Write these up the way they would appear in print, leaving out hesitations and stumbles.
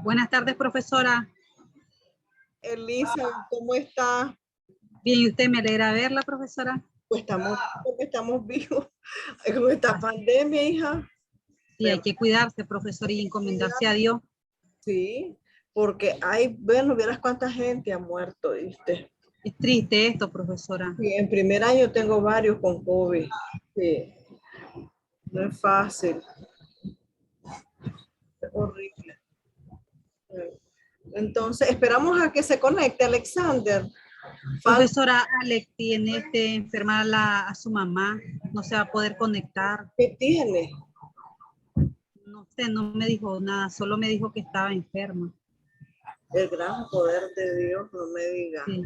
Buenas tardes, profesora. Elisa, ¿cómo está? Bien, ¿y usted? Me alegra verla, profesora. Pues estamos vivos con esta pandemia, hija. Sí, hay que cuidarse, profesora, y encomendarse a Dios. Sí, porque bueno, vieras cuánta gente ha muerto, ¿viste? Es triste esto, profesora. Sí, en primer año tengo varios con COVID. Sí, no es fácil. Es horrible. Entonces, esperamos a que se conecte Alexander. Profesora, Alex tiene enfermar a su mamá. No se va a poder conectar. ¿Qué tiene? No sé, no me dijo nada. Solo me dijo que estaba enferma. El gran poder de Dios, no me diga. Sí.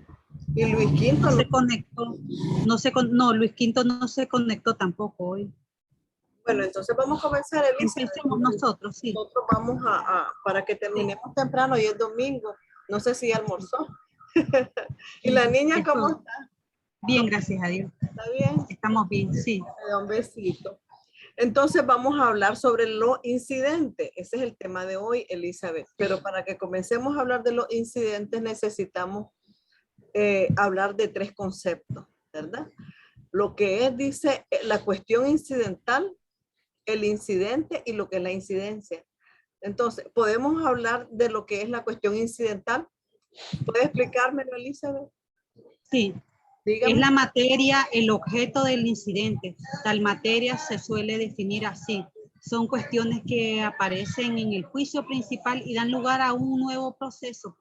Y Luis Quinto no se conectó. No, Luis Quinto no se conectó tampoco hoy. Bueno, entonces vamos a comenzar, Elisa. Empecemos nosotros, sí. Nosotros vamos para que terminemos temprano, hoy es domingo. No sé si almorzó. ¿Y la niña cómo está? Bien, gracias a Dios. ¿Está bien? Estamos bien, sí. Me da un besito. Entonces vamos a hablar sobre los incidentes. Ese es el tema de hoy, Elizabeth. Pero para que comencemos a hablar de los incidentes necesitamos hablar de tres conceptos, ¿verdad? Lo que es, dice, la cuestión incidental, el incidente y lo que es la incidencia. Entonces, ¿podemos hablar de lo que es la cuestión incidental? ¿Puede explicármelo, Elizabeth? Sí. Dígame. Es la materia, el objeto del incidente. Tal materia se suele definir así. Son cuestiones que aparecen en el juicio principal y dan lugar a un nuevo proceso.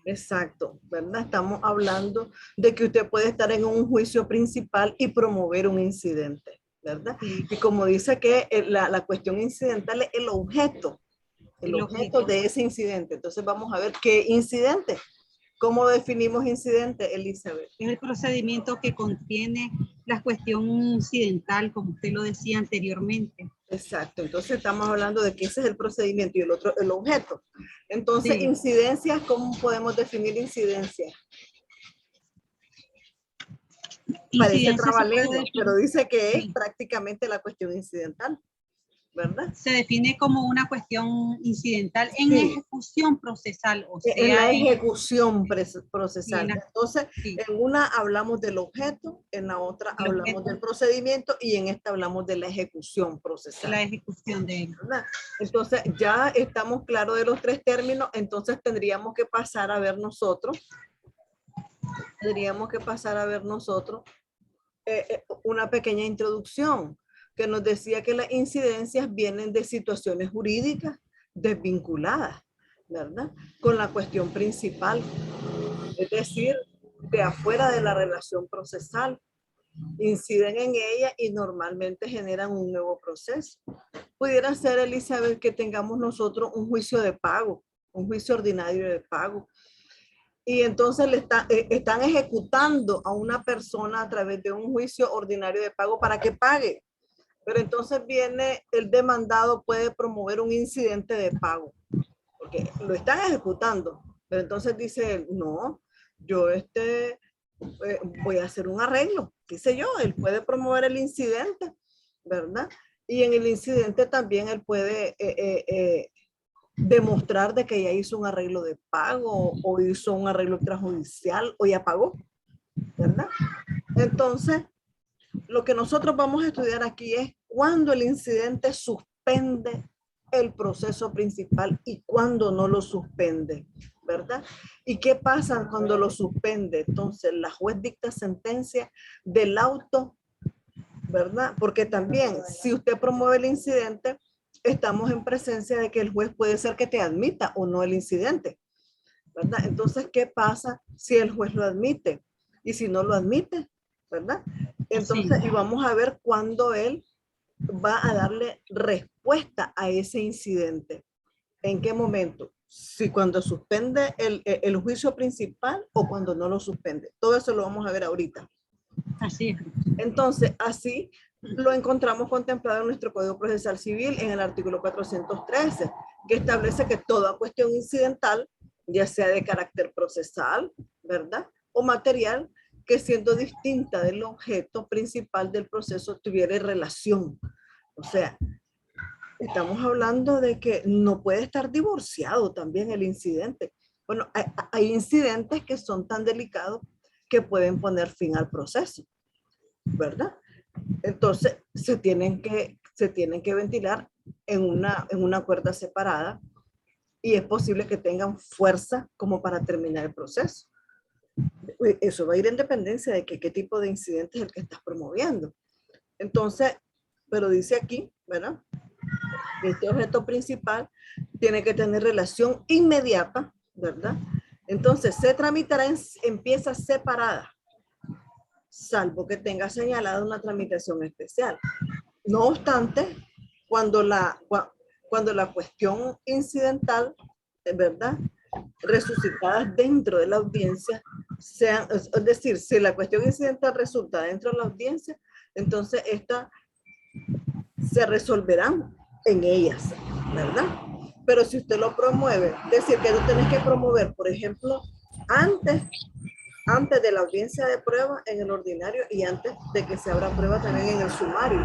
Exacto, ¿verdad? Estamos hablando de que usted puede estar en un juicio principal y promover un incidente, ¿verdad? Sí. Y como dice que la cuestión incidental es el objeto de ese incidente. Entonces vamos a ver qué incidente. ¿Cómo definimos incidente, Elizabeth? Es el procedimiento que contiene la cuestión incidental, como usted lo decía anteriormente. Exacto, entonces estamos hablando de que ese es el procedimiento y el otro el objeto. Entonces, sí. Incidencias, ¿cómo podemos definir incidencias? Parece trabalengua, pero dice que es prácticamente la cuestión incidental, ¿verdad? Se define como una cuestión incidental en ejecución procesal. O sea, en la ejecución procesal. Entonces, en una hablamos del objeto, en la otra hablamos del procedimiento y en esta hablamos de la ejecución procesal. La ejecución de él. ¿Verdad? Entonces, ya estamos claros de los tres términos, entonces tendríamos que pasar a ver nosotros, una pequeña introducción que nos decía que las incidencias vienen de situaciones jurídicas desvinculadas, ¿verdad? Con la cuestión principal, es decir, de afuera de la relación procesal, inciden en ella y normalmente generan un nuevo proceso. Pudiera ser, Elizabeth, que tengamos nosotros un juicio de pago, un juicio ordinario de pago, y entonces están ejecutando a una persona a través de un juicio ordinario de pago para que pague. Pero entonces viene el demandado, puede promover un incidente de pago, porque lo están ejecutando. Pero entonces dice, no, yo voy a hacer un arreglo, qué sé yo, él puede promover el incidente, ¿verdad? Y en el incidente también él puede demostrar de que ya hizo un arreglo de pago o hizo un arreglo extrajudicial o ya pagó, ¿verdad? Entonces, lo que nosotros vamos a estudiar aquí es cuando el incidente suspende el proceso principal y cuando no lo suspende, ¿verdad? ¿Y qué pasa cuando lo suspende? Entonces, la juez dicta sentencia del auto, ¿verdad? Porque también, si usted promueve el incidente, estamos en presencia de que el juez puede ser que te admita o no el incidente, ¿verdad? Entonces, ¿qué pasa si el juez lo admite? Y si no lo admite, ¿verdad? Entonces, y vamos a ver cuándo él va a darle respuesta a ese incidente. ¿En qué momento? Si cuando suspende el juicio principal o cuando no lo suspende. Todo eso lo vamos a ver ahorita. Así es. Entonces, así lo encontramos contemplado en nuestro Código Procesal Civil en el artículo 413, que establece que toda cuestión incidental, ya sea de carácter procesal, ¿verdad? O material, que siendo distinta del objeto principal del proceso tuviera relación. O sea, Estamos hablando de que no puede estar divorciado también el incidente. Bueno, hay incidentes que son tan delicados que pueden poner fin al proceso, ¿verdad? Entonces, se tienen que ventilar en una cuerda separada y es posible que tengan fuerza como para terminar el proceso. Eso va a ir en dependencia de qué tipo de incidente es el que estás promoviendo. Entonces, pero dice aquí, ¿verdad? Este objeto principal tiene que tener relación inmediata, ¿verdad? Entonces, se tramitará en piezas separadas, salvo que tenga señalada una tramitación especial. No obstante, cuando la cuestión incidental, ¿verdad?, resucitada dentro de la audiencia, sean, es decir, si la cuestión incidental resulta dentro de la audiencia, entonces esta se resolverán en ellas, ¿verdad? Pero si usted lo promueve, es decir, que tú tenés que promover, por ejemplo, antes de la audiencia de prueba en el ordinario y antes de que se abra prueba también en el sumario,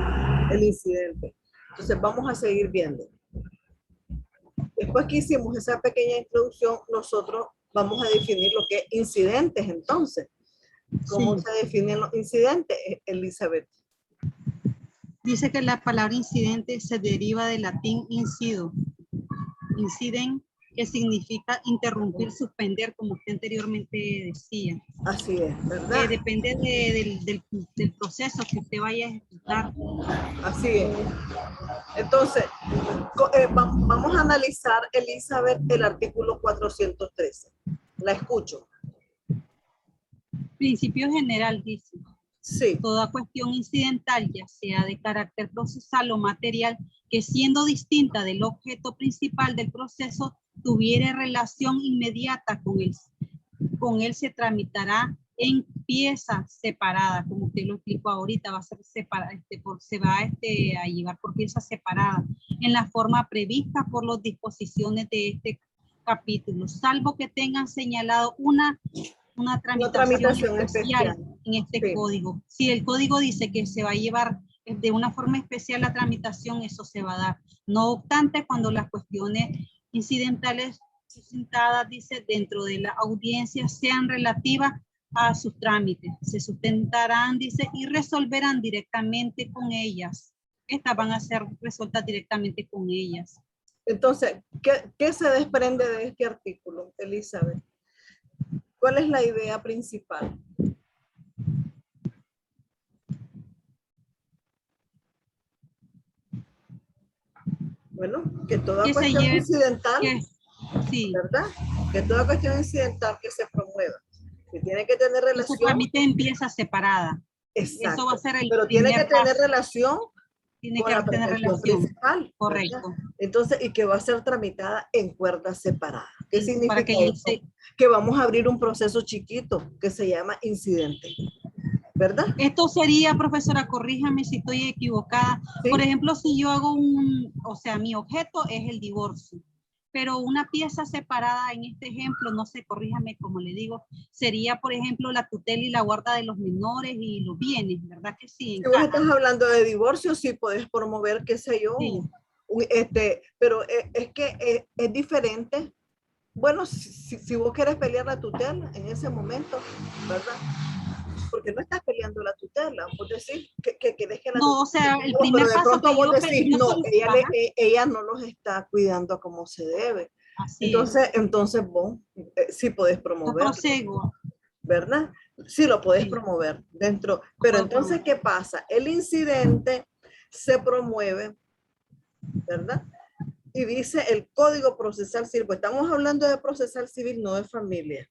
el incidente. Entonces vamos a seguir viendo. Después que hicimos esa pequeña introducción, nosotros vamos a definir lo que es incidentes entonces. ¿Cómo se definen los incidentes, Elizabeth? Dice que la palabra incidente se deriva del latín incido. Inciden, que significa interrumpir, suspender, como usted anteriormente decía. Así es, ¿verdad? Depende del proceso que usted vaya a ejecutar. Así es. Entonces, vamos a analizar, Elizabeth, el artículo 413. La escucho. Principio general dice. Sí. Toda cuestión incidental, ya sea de carácter procesal o material, que siendo distinta del objeto principal del proceso, tuviere relación inmediata con él se tramitará en piezas separadas, como usted lo explicó ahorita, va a ser separada, se va a llevar por piezas separadas, en la forma prevista por las disposiciones de este capítulo, salvo que tengan señalado una tramitación especial en este código. Si el código dice que se va a llevar de una forma especial la tramitación, eso se va a dar. No obstante, cuando las cuestiones incidentales suscitadas, dice, dentro de la audiencia sean relativas a sus trámites, se sustentarán, dice, y resolverán directamente con ellas. Estas van a ser resueltas directamente con ellas. Entonces, ¿qué se desprende de este artículo, Elizabeth? ¿Cuál es la idea principal? Bueno, que toda cuestión incidental, sí, ¿verdad? Que toda cuestión incidental que se promueva, que tiene que tener relación. Se tramite en piezas separadas. Exacto. Eso va a ser el pero tiene que tener relación con la tramitación principal. Correcto. ¿Verdad? Entonces, y que va a ser tramitada en cuerdas separadas. ¿Qué significa para que eso? Que vamos a abrir un proceso chiquito que se llama incidente. ¿Verdad? Esto sería, profesora, corríjame si estoy equivocada. ¿Sí? Por ejemplo, si yo hago mi objeto es el divorcio, pero una pieza separada en este ejemplo, no sé, corríjame como le digo, sería, por ejemplo, la tutela y la guarda de los menores y los bienes, ¿verdad que sí? Si vos estás hablando de divorcio, sí puedes promover, qué sé yo, sí. Pero es que es diferente. Bueno, si vos querés pelear la tutela en ese momento, ¿verdad? Porque no estás peleando la tutela, vos decís que querés que la tutela... No, o sea, el primer paso que vos decís, no, ella no los está cuidando como se debe. Así entonces vos sí podés promover. ¿Verdad? Sí lo podés promover dentro. Pero entonces, ¿qué pasa? El incidente se promueve, ¿verdad? Y dice el Código Procesal Civil, pues estamos hablando de procesal civil, no de familia.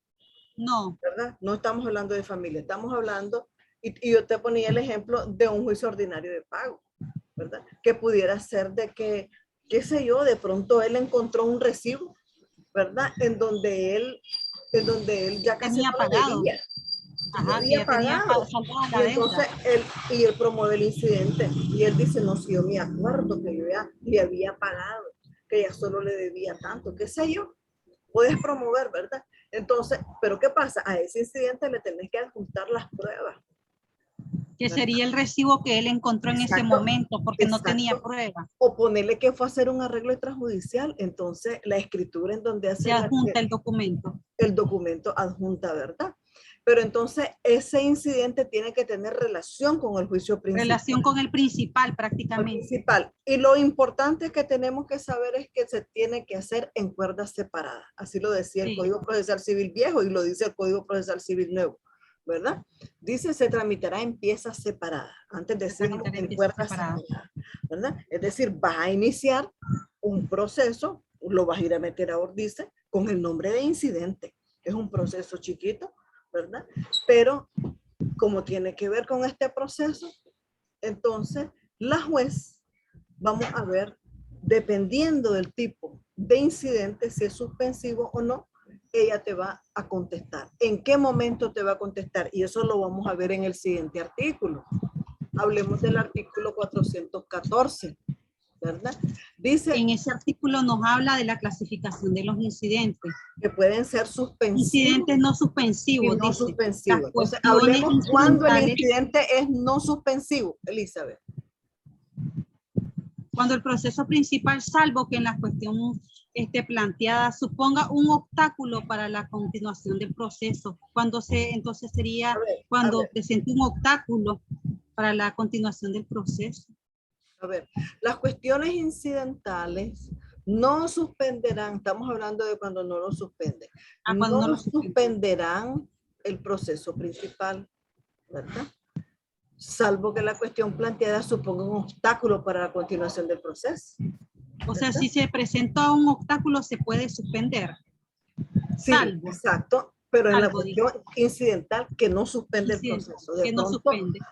No. ¿Verdad? No estamos hablando de familia, estamos hablando, y yo te ponía el ejemplo de un juicio ordinario de pago, ¿verdad? Que pudiera ser de que, qué sé yo, de pronto él encontró un recibo, ¿verdad? En donde él ya casi tenía no pagado. Debía. Ajá, que ya tenía y entonces él promueve el incidente y él dice, no, si yo me acuerdo que yo ya le había pagado, que ya solo le debía tanto, qué sé yo, puedes promover, ¿verdad? Entonces, pero ¿qué pasa? A ese incidente le tenés que adjuntar las pruebas. Que sería el recibo que él encontró en ese momento porque no tenía prueba. O ponerle que fue a hacer un arreglo extrajudicial, entonces la escritura en donde hace se adjunta el documento. El documento adjunta, ¿verdad? Pero entonces ese incidente tiene que tener relación con el juicio principal. Relación con el principal prácticamente. El principal. Y lo importante que tenemos que saber es que se tiene que hacer en cuerdas separadas. Así lo decía el Código Procesal Civil viejo y lo dice el Código Procesal Civil nuevo, ¿verdad? Dice se tramitará en piezas separadas, antes de decirlo en cuerdas separadas, ¿verdad? Es decir, vas a iniciar un proceso, lo vas a ir a meter a órdice con el nombre de incidente. Es un proceso chiquito, ¿verdad? Pero como tiene que ver con este proceso, entonces la juez, vamos a ver, dependiendo del tipo de incidente, si es suspensivo o no, ella te va a contestar. ¿En qué momento te va a contestar? Y eso lo vamos a ver en el siguiente artículo. Hablemos del artículo 414, ¿verdad? Dice, en ese artículo nos habla de la clasificación de los incidentes. Que pueden ser suspensivos. Incidentes no suspensivos. No suspensivos. Entonces, hablemos cuando el incidente es no suspensivo, Elizabeth. Cuando el proceso principal, salvo que en la cuestión planteada suponga un obstáculo para la continuación del proceso. Entonces sería cuando presente un obstáculo para la continuación del proceso. A ver, las cuestiones incidentales no suspenderán, estamos hablando de cuando no lo suspende, no lo suspenderán el proceso principal, ¿verdad? Salvo que la cuestión planteada suponga un obstáculo para la continuación del proceso. O sea, si se presenta un obstáculo, se puede suspender. Sí, salvo. Exacto, pero en la cuestión incidental que no suspende el proceso. De pronto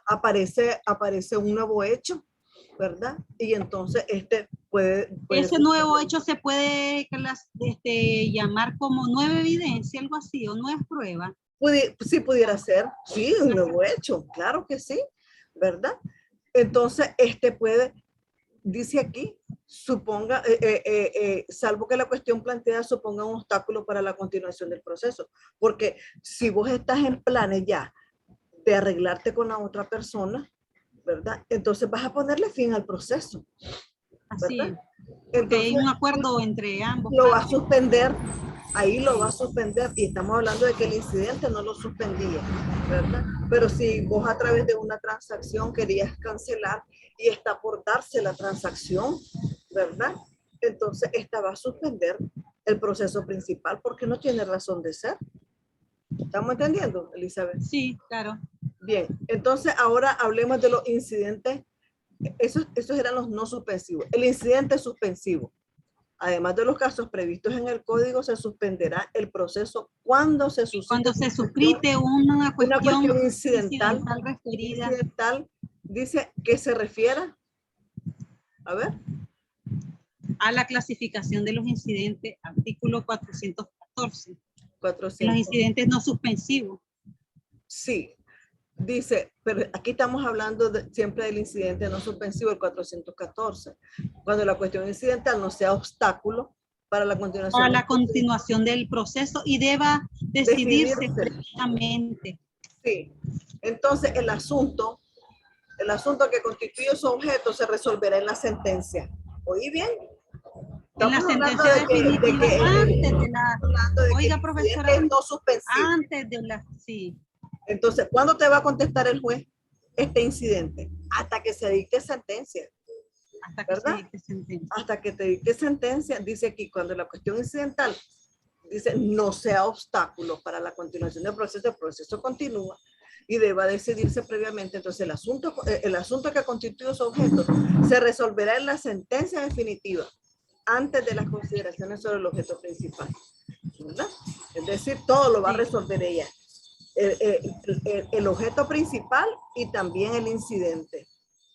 aparece un nuevo hecho, ¿verdad? Y entonces puede ese nuevo hecho se puede llamar como nueva evidencia, algo así, o nuevas pruebas. Sí pudiera ser, sí, un nuevo hecho, claro que sí, ¿verdad? Entonces, dice aquí, suponga, salvo que la cuestión planteada suponga un obstáculo para la continuación del proceso. Porque si vos estás en planes ya de arreglarte con la otra persona, ¿verdad? Entonces vas a ponerle fin al proceso. Así es. Entonces, hay un acuerdo entre ambos. Lo va a suspender, ahí lo va a suspender y estamos hablando de que el incidente no lo suspendía, ¿verdad? Pero si vos a través de una transacción querías cancelar y está por darse la transacción, ¿verdad? Entonces esta va a suspender el proceso principal porque no tiene razón de ser. ¿Estamos entendiendo, Elizabeth? Sí, claro. Bien, entonces ahora hablemos de los incidentes. Esos eran los no suspensivos. El incidente suspensivo. Además de los casos previstos en el código, se suspenderá el proceso cuando se suscrite una cuestión incidental referida. Incidental, dice que se refiera, a ver. A la clasificación de los incidentes, artículo 414. Los incidentes no suspensivos. Sí. Dice, pero aquí estamos hablando siempre del incidente no suspensivo, el 414, cuando la cuestión incidental no sea obstáculo para la continuación. Para la continuación del proceso y deba decidirse previamente. Sí, entonces el asunto que constituye su objeto se resolverá en la sentencia. ¿Oí bien? En la sentencia definitiva, antes de la, oiga profesora, no suspensivo. Antes de la, sí. Entonces, ¿cuándo te va a contestar el juez este incidente? Hasta que se dicte sentencia. Hasta que te dicte sentencia, dice aquí, cuando la cuestión incidental, dice, no sea obstáculo para la continuación del proceso, el proceso continúa y deba decidirse previamente. Entonces, el asunto que constituye su objeto se resolverá en la sentencia definitiva antes de las consideraciones sobre el objeto principal, ¿verdad? Es decir, todo lo va a resolver ella. El objeto principal y también el incidente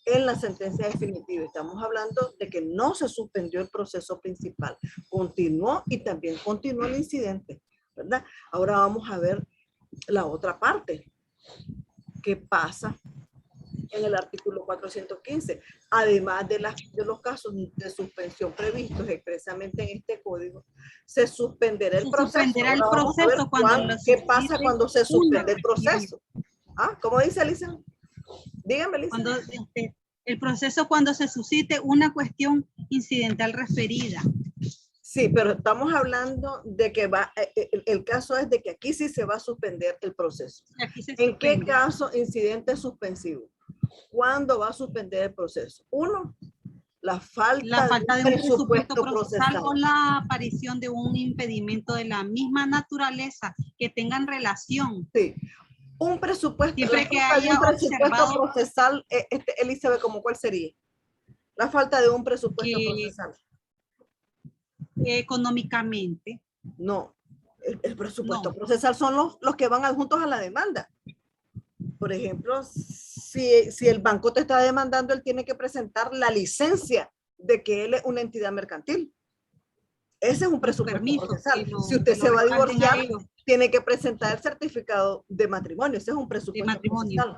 en la sentencia definitiva. Estamos hablando de que no se suspendió el proceso principal, continuó y también continuó el incidente, ¿verdad? Ahora vamos a ver la otra parte. ¿Qué pasa en el artículo 415? Además de los casos de suspensión previstos expresamente en este código, se suspenderá el proceso. ¿Qué pasa cuando se suspende el proceso? ¿Ah? ¿Cómo dice Alicia? Dígame, Lisa. Cuando el proceso cuando se suscite una cuestión incidental referida. Sí, pero estamos hablando de que el caso es de que aquí sí se va a suspender el proceso. Aquí se ¿En qué suspende. caso incidente suspensivo? ¿Cuándo va a suspender el proceso? Uno, la falta de un presupuesto procesal o la aparición de un impedimento de la misma naturaleza que tengan relación. Sí. Un presupuesto, siempre que haya un presupuesto observado procesal, Elizabeth, ¿cómo cuál sería? La falta de un presupuesto procesal. Económicamente. No, el presupuesto procesal son los que van adjuntos a la demanda. Por ejemplo, si el banco te está demandando, él tiene que presentar la licencia de que él es una entidad mercantil. Ese es un presupuesto procesal. Si usted se va a divorciar, tiene que presentar el certificado de matrimonio. Ese es un presupuesto procesal.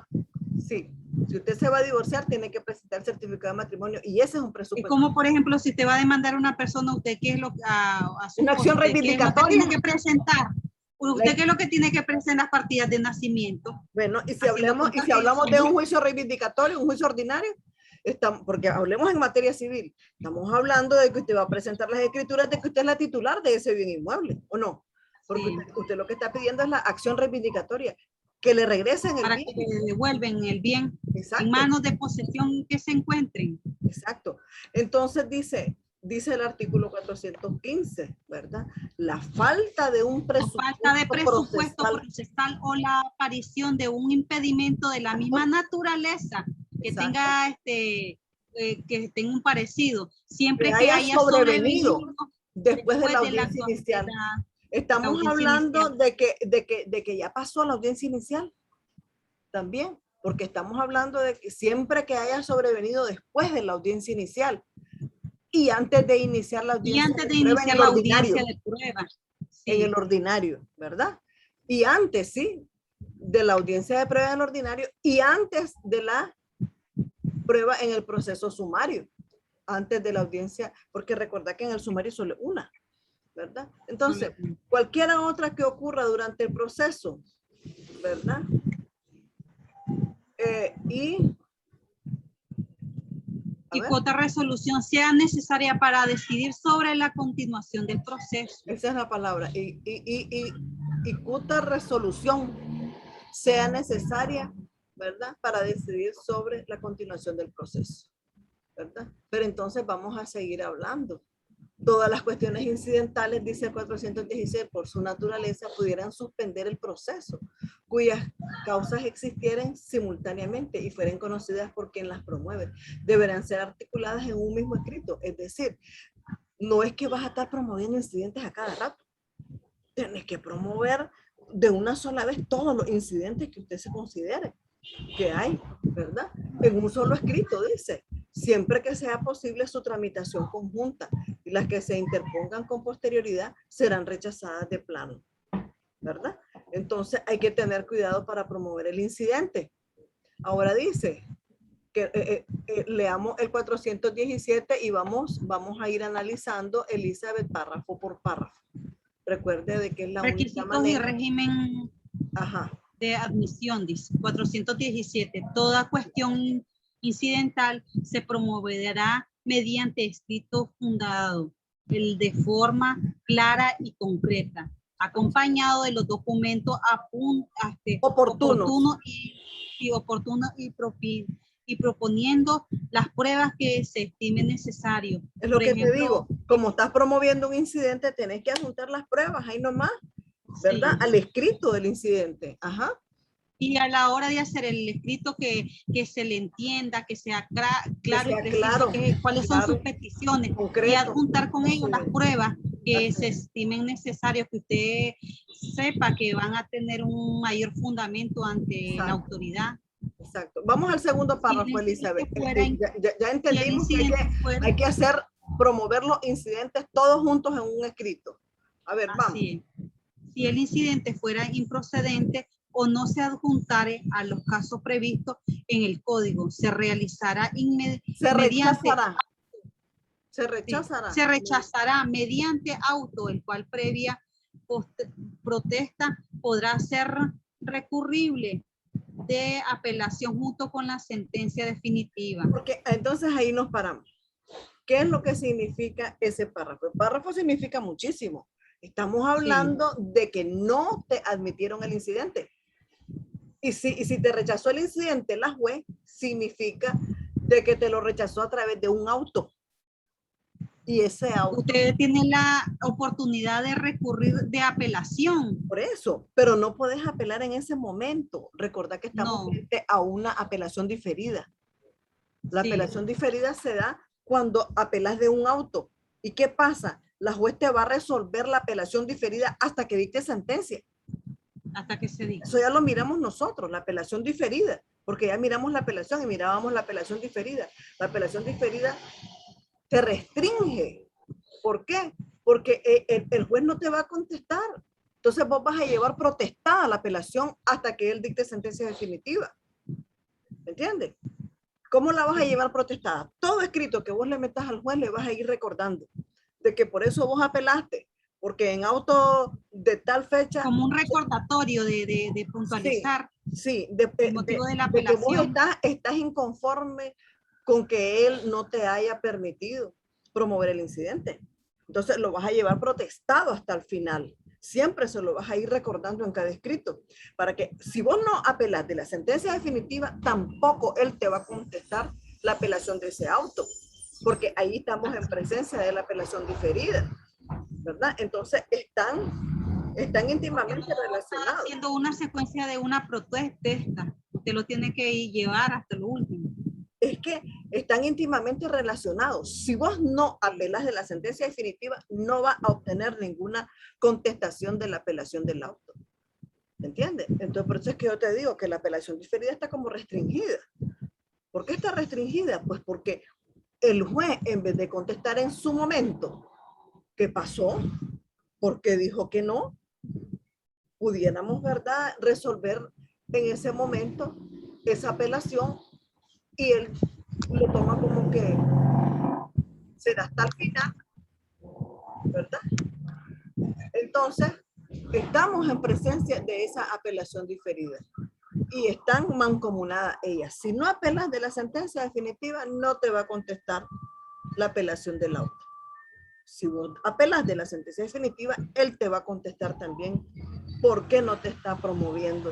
Sí. Si usted se va a divorciar, tiene que presentar el certificado de matrimonio y ese es un presupuesto. Es como, por ejemplo, si te va a demandar a una persona, ¿usted qué es lo a su una acción reivindicatoria? ¿Qué tiene que presentar? ¿Usted qué es lo que tiene que presentar? Las partidas de nacimiento. Bueno, y si hablamos de un juicio reivindicatorio, un juicio ordinario, porque hablemos en materia civil, estamos hablando de que usted va a presentar las escrituras de que usted es la titular de ese bien inmueble, ¿o no? Porque usted lo que está pidiendo es la acción reivindicatoria, que le regresen el bien. Para que le devuelven el bien. Exacto. En manos de posesión que se encuentren. Exacto. Entonces dice el artículo 415, ¿verdad? La falta de un presupuesto procesal o la aparición de un impedimento de la misma naturaleza que tenga que tenga un parecido, siempre que haya sobrevenido después de la audiencia inicial. Estamos hablando de que ya pasó la audiencia inicial también, porque estamos hablando de que siempre que haya sobrevenido después de la audiencia inicial y antes de iniciar la audiencia de prueba. Sí. En el ordinario, ¿verdad? Y antes, sí, de la audiencia de prueba en el ordinario y antes de la prueba en el proceso sumario, antes de la audiencia, porque recuerda que en el sumario solo una, ¿verdad? Entonces, cualquiera otra que ocurra durante el proceso, ¿verdad? Y otra resolución sea necesaria para decidir sobre la continuación del proceso. Esa es la palabra. Y cuota resolución sea necesaria, ¿verdad? Para decidir sobre la continuación del proceso, ¿verdad? Pero entonces vamos a seguir hablando. Todas las cuestiones incidentales, dice el 416, por su naturaleza, pudieran suspender el proceso, cuyas causas existieran simultáneamente y fueran conocidas por quien las promueve. Deberán ser articuladas en un mismo escrito. Es decir, no es que vas a estar promoviendo incidentes a cada rato. Tienes que promover de una sola vez todos los incidentes que usted se considere que hay, ¿verdad? En un solo escrito, dice. Siempre que sea posible su tramitación conjunta y las que se interpongan con posterioridad serán rechazadas de plano, ¿verdad? Entonces hay que tener cuidado para promover el incidente. Ahora dice que leamos el 417 y vamos a ir analizando, Elizabeth, párrafo por párrafo. Recuerde de que es la única manera. Y régimen de admisión, dice 417. Toda cuestión incidental se promoverá mediante escrito fundado, de forma clara y concreta, acompañado de los documentos oportunos y proponiendo las pruebas que se estime necesario. Es lo que te digo, como estás promoviendo un incidente, tenés que adjuntar las pruebas ahí nomás, ¿verdad? Sí. Al escrito del incidente. Ajá. Y a la hora de hacer el escrito que se le entienda, que sea claro y preciso, cuáles son sus peticiones, concreto, y adjuntar con ellos las pruebas que se estimen necesarias, que usted sepa que van a tener un mayor fundamento ante la autoridad. Exacto. Vamos al segundo párrafo, Elizabeth. Ya entendimos que hay que promover los incidentes todos juntos en un escrito. A ver, vamos. Si el incidente fuera improcedente o no se adjuntare a los casos previstos en el código, se realizará Se rechazará mediante auto, el cual previa protesta podrá ser recurrible de apelación junto con la sentencia definitiva. Porque entonces ahí nos paramos. ¿Qué es lo que significa ese párrafo? El párrafo significa muchísimo. Estamos hablando de que no te admitieron el incidente. Y si te rechazó el incidente la juez, significa de que te lo rechazó a través de un auto. Y ese auto... Usted tiene la oportunidad de recurrir de apelación. Por eso, pero no podés apelar en ese momento. Recordá que estamos frente a una apelación diferida. La apelación diferida se da cuando apelas de un auto. ¿Y qué pasa? La juez te va a resolver la apelación diferida hasta que dicte sentencia. Hasta que se diga. Eso ya lo miramos nosotros, la apelación diferida, porque ya miramos la apelación y mirábamos la apelación diferida. La apelación diferida te restringe. ¿Por qué? Porque el juez no te va a contestar. Entonces vos vas a llevar protestada la apelación hasta que él dicte sentencia definitiva. ¿Me entiendes? ¿Cómo la vas a llevar protestada? Todo escrito que vos le metas al juez le vas a ir recordando de que por eso vos apelaste, porque en auto de tal fecha... Como un recordatorio de puntualizar. Sí, el motivo de la apelación. Que vos estás inconforme con que él no te haya permitido promover el incidente. Entonces lo vas a llevar protestado hasta el final. Siempre se lo vas a ir recordando en cada escrito. Para que si vos no apelas de la sentencia definitiva, tampoco él te va a contestar la apelación de ese auto. Porque ahí estamos en presencia de la apelación diferida. ¿Verdad? Entonces están íntimamente relacionados. Haciendo una secuencia de una protesta. Usted lo tiene que llevar hasta lo último. Es que están íntimamente relacionados. Si vos no apelas de la sentencia definitiva, no vas a obtener ninguna contestación de la apelación del auto. ¿Me entiendes? Entonces, por eso es que yo te digo que la apelación diferida está como restringida. ¿Por qué está restringida? Pues porque el juez, en vez de contestar en su momento, ¿qué pasó? ¿Por qué dijo que no? Pudiéramos, ¿verdad?, resolver en ese momento esa apelación y él lo toma como que se da hasta el final, ¿verdad? Entonces, estamos en presencia de esa apelación diferida y están mancomunadas ellas. Si no apelas de la sentencia definitiva, no te va a contestar la apelación del auto. Si vos apelas de la sentencia definitiva, él te va a contestar también por qué no te está promoviendo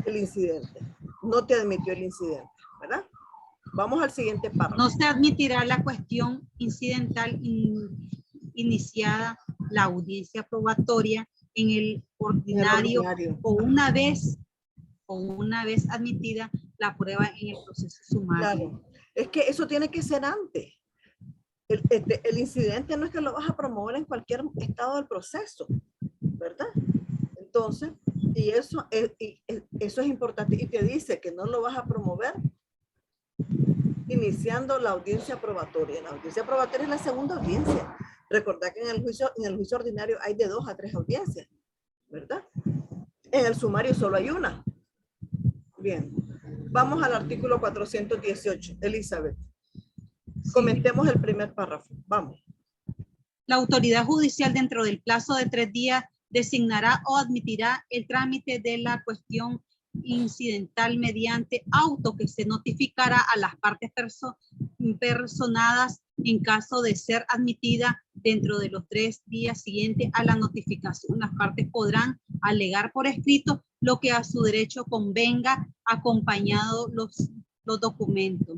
el incidente. No te admitió el incidente, ¿verdad? Vamos al siguiente párrafo. No se admitirá la cuestión incidental iniciada la audiencia probatoria en el ordinario, o una vez admitida la prueba en el proceso sumario. Claro, es que eso tiene que ser antes. El incidente no es que lo vas a promover en cualquier estado del proceso, ¿verdad? Entonces, y eso es importante. Y te dice que no lo vas a promover iniciando la audiencia probatoria. La audiencia probatoria es la segunda audiencia. Recordad que en el juicio ordinario hay de 2 a 3 audiencias, ¿verdad? En el sumario solo hay una. Bien, vamos al artículo 418. Elizabeth, comentemos el primer párrafo. Vamos. La autoridad judicial dentro del plazo de 3 días designará o admitirá el trámite de la cuestión incidental mediante auto que se notificará a las partes personadas en caso de ser admitida dentro de los 3 días siguientes a la notificación. Las partes podrán alegar por escrito lo que a su derecho convenga, acompañado los documentos.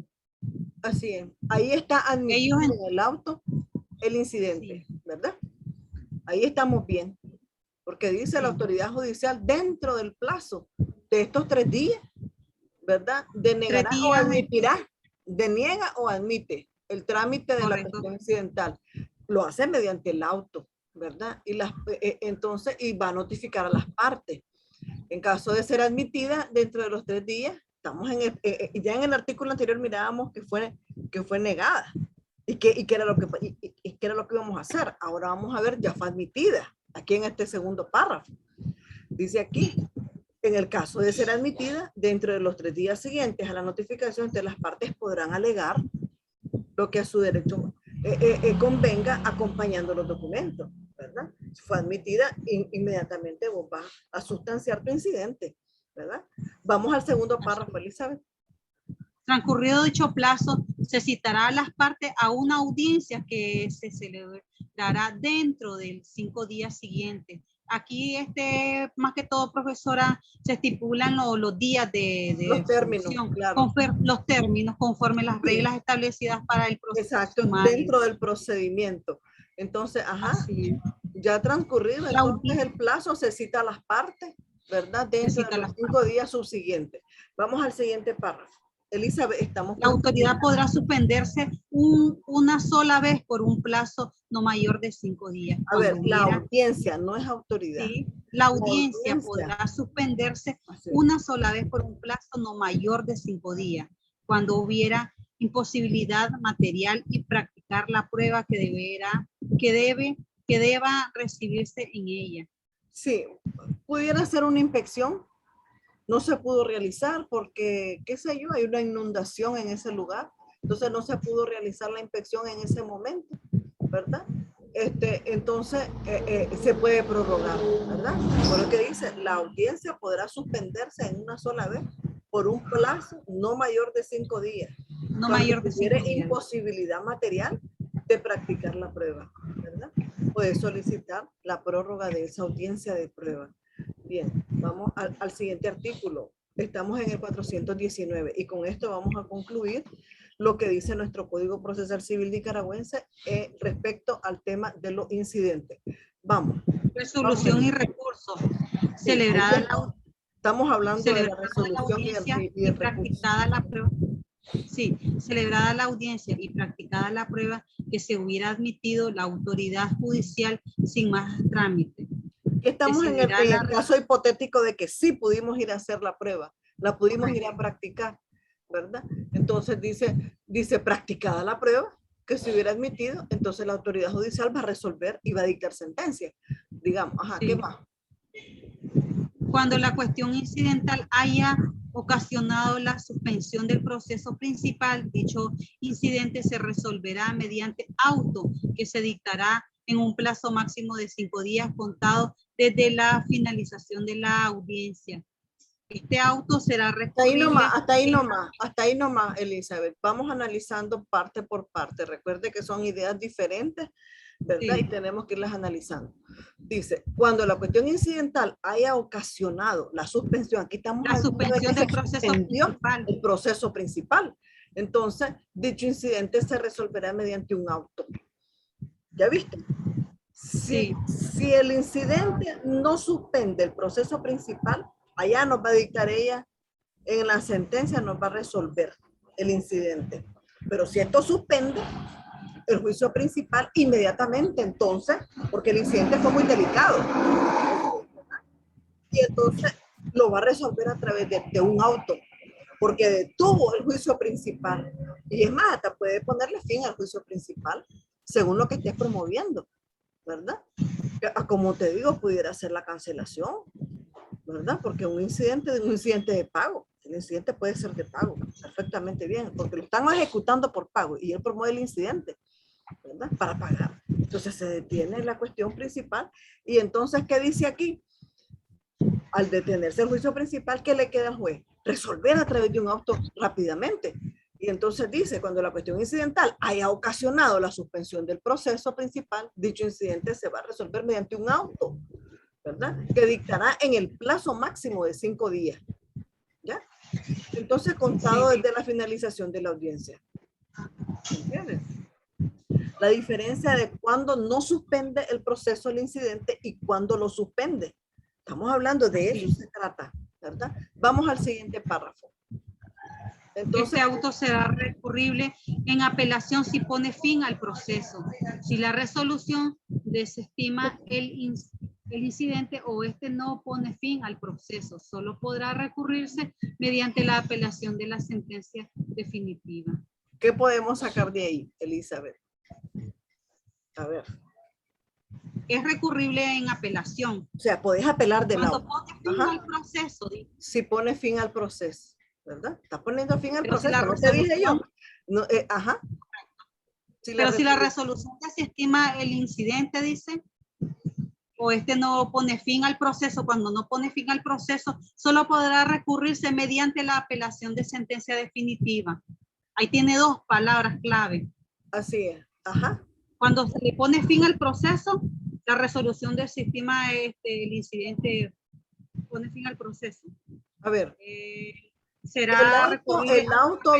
Así es. Ahí está admitido en el auto el incidente, sí, ¿verdad? Ahí estamos bien. Porque dice la autoridad judicial dentro del plazo de estos 3 días, ¿verdad? Denegará o admitirá, deniega o admite el trámite de la cuestión incidental. Lo hace mediante el auto, ¿verdad? Y entonces, y va a notificar a las partes. En caso de ser admitida dentro de los 3 días, estamos ya en el artículo anterior mirábamos que fue negada. ¿Y qué era lo que íbamos a hacer? Ahora vamos a ver, ya fue admitida. Aquí en este segundo párrafo. Dice aquí, en el caso de ser admitida, dentro de los 3 días siguientes a la notificación, las partes podrán alegar lo que a su derecho convenga acompañando los documentos, ¿verdad? fue admitida, inmediatamente vos vas a sustanciar tu incidente, ¿verdad? Vamos al segundo párrafo, Elizabeth. Transcurrido dicho plazo, se citará a las partes a una audiencia que se celebrará dentro de 5 días siguientes. Aquí, más que todo, profesora, se estipulan los días de los términos, claro. Los términos conforme las reglas establecidas para el proceso. Exacto, dentro del procedimiento. Entonces, ya transcurrido entonces el plazo, se cita a las partes, ¿verdad? Dentro de los 5 días subsiguientes. Vamos al siguiente párrafo. Elizabeth, estamos... La autoridad podrá suspenderse una sola vez por un plazo no mayor de 5 días. A ver, la audiencia no es autoridad. Sí, la audiencia podrá suspenderse una sola vez por un plazo no mayor de 5 días, cuando hubiera imposibilidad material y practicar la prueba que deba recibirse en ella. Sí, pudiera ser una inspección. No se pudo realizar porque, qué sé yo, hay una inundación en ese lugar. Entonces no se pudo realizar la inspección en ese momento, ¿verdad? Entonces se puede prorrogar, ¿verdad? Por lo que dice, la audiencia podrá suspenderse en una sola vez por un plazo no mayor de 5 días. No mayor de 5 días. Imposibilidad material de practicar la prueba, ¿verdad? Puede solicitar la prórroga de esa audiencia de prueba. Bien, vamos al siguiente artículo. Estamos en el 419 y con esto vamos a concluir lo que dice nuestro Código Procesal Civil nicaragüense respecto al tema de los incidentes. Vamos. Resolución y recurso. Celebrada estamos hablando de la resolución y el practicada la prueba. Sí, celebrada la audiencia y practicada la prueba que se hubiera admitido la autoridad judicial sin más trámite. Estamos en el caso hipotético de que sí pudimos ir a hacer la prueba, la pudimos ir a practicar, ¿verdad? Entonces dice practicada la prueba que se hubiera admitido, entonces la autoridad judicial va a resolver y va a dictar sentencia. Digamos, ¿qué más? Cuando la cuestión incidental haya ocasionado la suspensión del proceso principal, dicho incidente se resolverá mediante auto que se dictará en un plazo máximo de 5 días contados desde la finalización de la audiencia. Este auto será recurrible. Hasta ahí nomás, Elizabeth. Vamos analizando parte por parte. Recuerde que son ideas diferentes, ¿verdad? Sí. Y tenemos que irlas analizando. Dice, cuando la cuestión incidental haya ocasionado la suspensión, aquí estamos la suspensión del proceso principal. El proceso principal. Entonces, dicho incidente se resolverá mediante un auto. ¿Ya viste? Si el incidente no suspende el proceso principal, allá nos va a dictar ella, en la sentencia nos va a resolver el incidente. Pero si esto suspende el juicio principal inmediatamente, entonces, porque el incidente fue muy delicado, y entonces lo va a resolver a través de un auto, porque detuvo el juicio principal. Y es más, hasta puede ponerle fin al juicio principal, según lo que estés promoviendo, ¿verdad? Como te digo, pudiera ser la cancelación, ¿verdad? Porque un incidente de pago, el incidente puede ser de pago, perfectamente bien, porque lo están ejecutando por pago y él promueve el incidente, ¿verdad? Para pagar. Entonces se detiene la cuestión principal y entonces, ¿qué dice aquí? Al detenerse el juicio principal, ¿qué le queda al juez? Resolver a través de un auto rápidamente. Y entonces dice, cuando la cuestión incidental haya ocasionado la suspensión del proceso principal, dicho incidente se va a resolver mediante un auto, ¿verdad? Que dictará en el plazo máximo de 5 días. ¿Ya? Entonces, contado desde la finalización de la audiencia. ¿Entiendes? La diferencia de cuando no suspende el proceso el incidente y cuando lo suspende. Estamos hablando de eso, se trata, ¿verdad? Vamos al siguiente párrafo. Entonces, este auto será recurrible en apelación si pone fin al proceso. Si la resolución desestima el incidente o este no pone fin al proceso, solo podrá recurrirse mediante la apelación de la sentencia definitiva. ¿Qué podemos sacar de ahí, Elizabeth? A ver. Es recurrible en apelación. O sea, podés apelar de cuando pone fin al proceso. Si pone fin al proceso, ¿verdad? Está poniendo fin al pero proceso, si no te dije yo. No, Si pero si la resolución desestima el incidente, dice. o no pone fin al proceso. Cuando no pone fin al proceso, solo podrá recurrirse mediante la apelación de sentencia definitiva. Ahí tiene dos palabras clave. Así es. Ajá. Cuando se le pone fin al proceso, la resolución del sistema, el incidente pone fin al proceso. A ver. Será el auto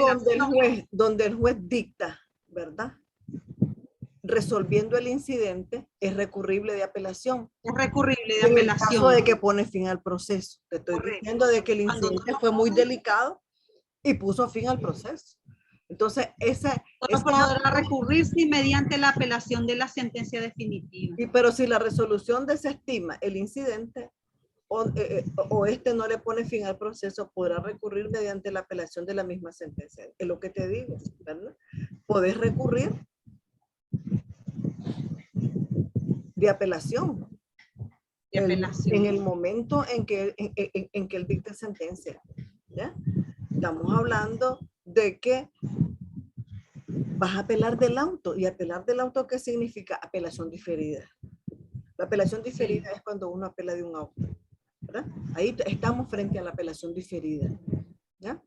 donde el juez dicta, ¿verdad? Resolviendo el incidente es recurrible de apelación. Es recurrible de apelación. En el caso de que pone fin al proceso. Te estoy diciendo de que el incidente fue muy delicado y puso fin al proceso. Entonces, esa podrá recurrirse mediante la apelación de la sentencia definitiva. Pero si la resolución desestima el incidente o no le pone fin al proceso, podrá recurrir mediante la apelación de la misma sentencia. Es lo que te digo, ¿verdad? Podés recurrir de apelación. En el momento en que él dicte sentencia. ¿Ya? Estamos hablando de que vas a apelar del auto. ¿Y apelar del auto qué significa? Apelación diferida. La apelación diferida es cuando uno apela de un auto, ¿verdad? Ahí estamos frente a la apelación diferida. ¿Ya?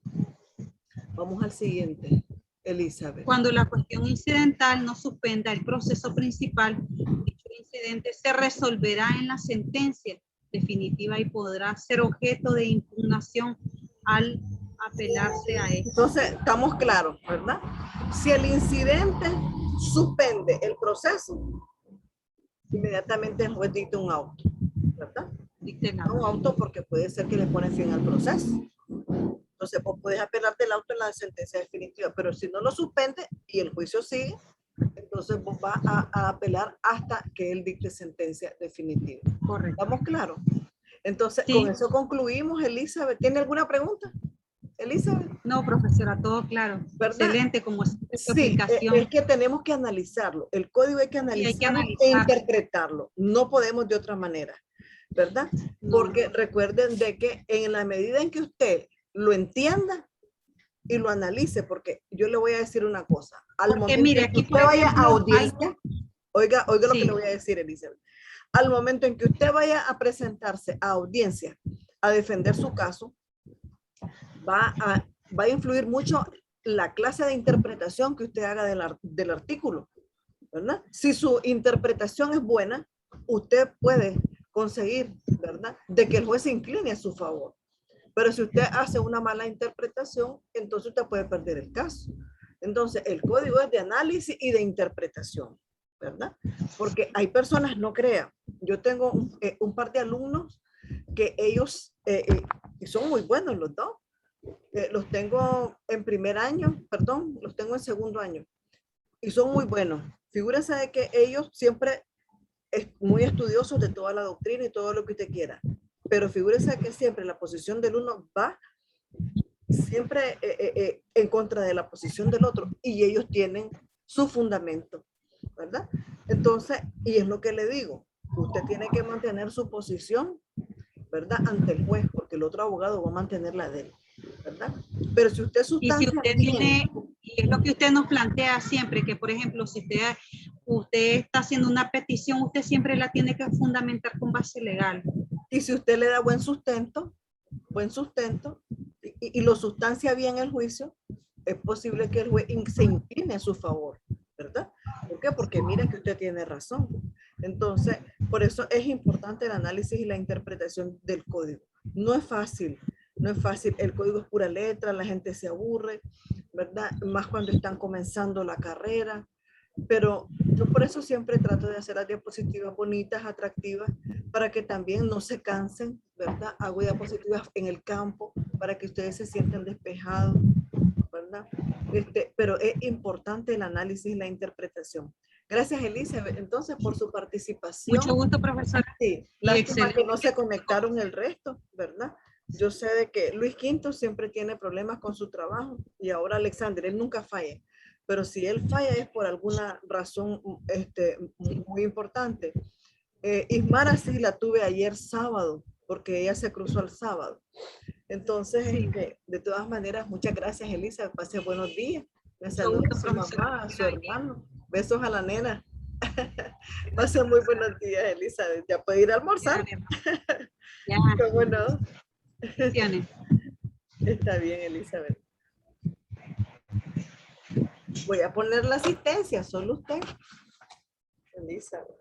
Vamos al siguiente, Elizabeth. Cuando la cuestión incidental no suspenda el proceso principal, dicho incidente se resolverá en la sentencia definitiva y podrá ser objeto de impugnación al apelarse a esto. Entonces, estamos claros, ¿verdad? Si el incidente suspende el proceso, inmediatamente el juez dicta un auto, ¿verdad? Dicta un auto porque puede ser que le pone fin al proceso. Entonces, vos podés apelar del auto en la sentencia definitiva, pero si no lo suspende y el juicio sigue, entonces vos vas a apelar hasta que él dicte sentencia definitiva. Correcto. ¿Estamos claros? Entonces, con eso concluimos. Elizabeth, ¿tiene alguna pregunta? Elizabeth. No, profesora, todo claro. ¿Verdad? Excelente como es explicación. Es que tenemos que analizarlo. El código hay que analizarlo e interpretarlo. No podemos de otra manera, ¿verdad? Porque recuerden de que en la medida en que usted lo entienda y lo analice, porque yo le voy a decir una cosa. Al momento mire, en que usted vaya a audiencia, oiga lo que le voy a decir, Elizabeth. Al momento en que usted vaya a presentarse a audiencia a defender su caso, va a influir mucho la clase de interpretación que usted haga del artículo, ¿verdad? Si su interpretación es buena, usted puede conseguir, ¿verdad?, de que el juez se incline a su favor. Pero si usted hace una mala interpretación, entonces usted puede perder el caso. Entonces, el código es de análisis y de interpretación, ¿verdad? Porque hay personas, no crean, yo tengo un par de alumnos que ellos son muy buenos los dos. Los tengo en primer año, perdón, los tengo en segundo año. Y son muy buenos. Figúrese de que ellos siempre es muy estudiosos de toda la doctrina y todo lo que usted quiera. Pero figúrese que siempre la posición del uno va siempre en contra de la posición del otro. Y ellos tienen su fundamento, ¿verdad? Entonces, y es lo que le digo, usted tiene que mantener su posición, ¿verdad?, ante el juez, porque el otro abogado va a mantener la de él, ¿verdad? Pero si usted sustancia y si usted tiene, y es lo que usted nos plantea siempre, que por ejemplo, si usted está haciendo una petición, usted siempre la tiene que fundamentar con base legal. Y si usted le da buen sustento, y lo sustancia bien el juicio, es posible que el juez se incline a su favor, ¿verdad? ¿Por qué? Porque mira que usted tiene razón. Entonces, por eso es importante el análisis y la interpretación del código. No es fácil, no es fácil. El código es pura letra, la gente se aburre, ¿verdad? Más cuando están comenzando la carrera. Pero yo por eso siempre trato de hacer las diapositivas bonitas, atractivas, para que también no se cansen, ¿verdad? Hago diapositivas en el campo para que ustedes se sientan despejados, ¿verdad? Pero es importante el análisis y la interpretación. Gracias, Elizabeth, entonces, por su participación. Mucho gusto, profesora. Sí, lástima que no se conectaron el resto, ¿verdad? Yo sé de que Luis Quinto siempre tiene problemas con su trabajo y ahora Alexander, él nunca falla. Pero si él falla es por alguna razón muy importante. Ismara sí la tuve ayer sábado, porque ella se cruzó el sábado. Entonces, de todas maneras, muchas gracias, Elisa. Pase buenos días. Me saluda a su mamá, a su hermano. Besos a la nena. Pase muy buenos días, Elizabeth. Ya puede ir a almorzar. Ya. ¿Cómo no? Bendiciones. Está bien, Elizabeth. Voy a poner la asistencia, solo usted. Elizabeth.